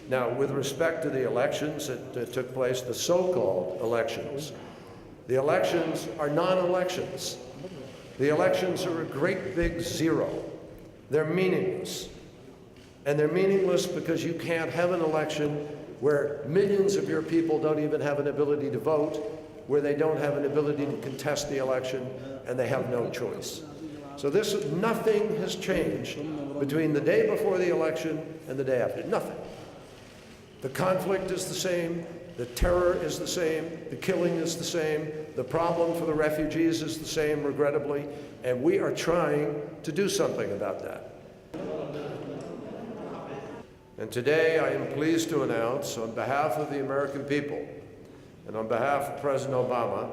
Now, with respect to the elections that took place, the so-called elections, the elections are non-elections. The elections are a great big zero. They're meaningless. And they're meaningless because you can't have an election where millions of your people don't even have an ability to vote, where they don't have an ability to contest the election, and they have no choice. So nothing has changed between the day before the election and the day after. Nothing. The conflict is the same, the terror is the same, the killing is the same, the problem for the refugees is the same, regrettably, and we are trying to do something about that. And today I am pleased to announce, on behalf of the American people and on behalf of President Obama,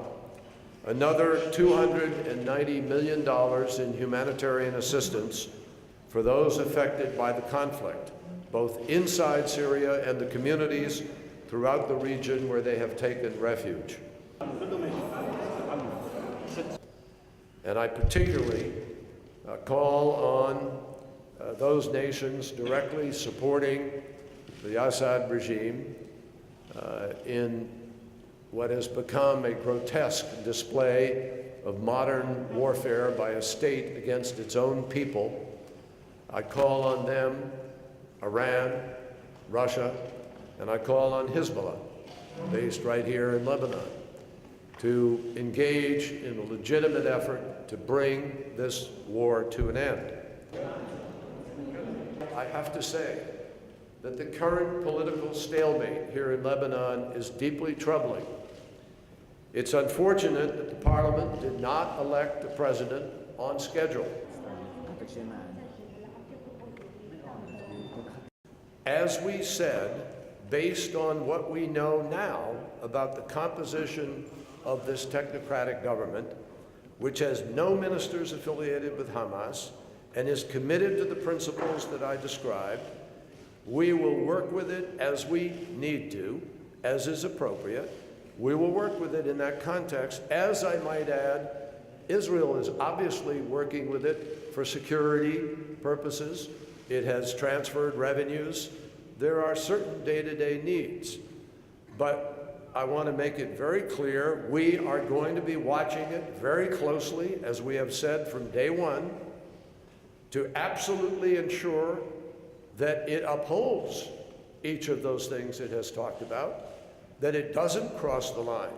another $290 million in humanitarian assistance for those affected by the conflict, both inside Syria and the communities throughout the region where they have taken refuge. And I particularly call on those nations directly supporting the Assad regime in what has become a grotesque display of modern warfare by a state against its own people. I call on them, Iran, Russia, and I call on Hezbollah, based right here in Lebanon, to engage in a legitimate effort to bring this war to an end. I have to say that the current political stalemate here in Lebanon is deeply troubling. It's unfortunate that the parliament did not elect a president on schedule. As we said, based on what we know now about the composition of this technocratic government, which has no ministers affiliated with Hamas and is committed to the principles that I described, we will work with it as we need to, as is appropriate. We will work with it in that context. As I might add, Israel is obviously working with it for security purposes. It has transferred revenues. There are certain day-to-day needs. But I want to make it very clear, we are going to be watching it very closely, as we have said from day one, to absolutely ensure that it upholds each of those things it has talked about, that it doesn't cross the line.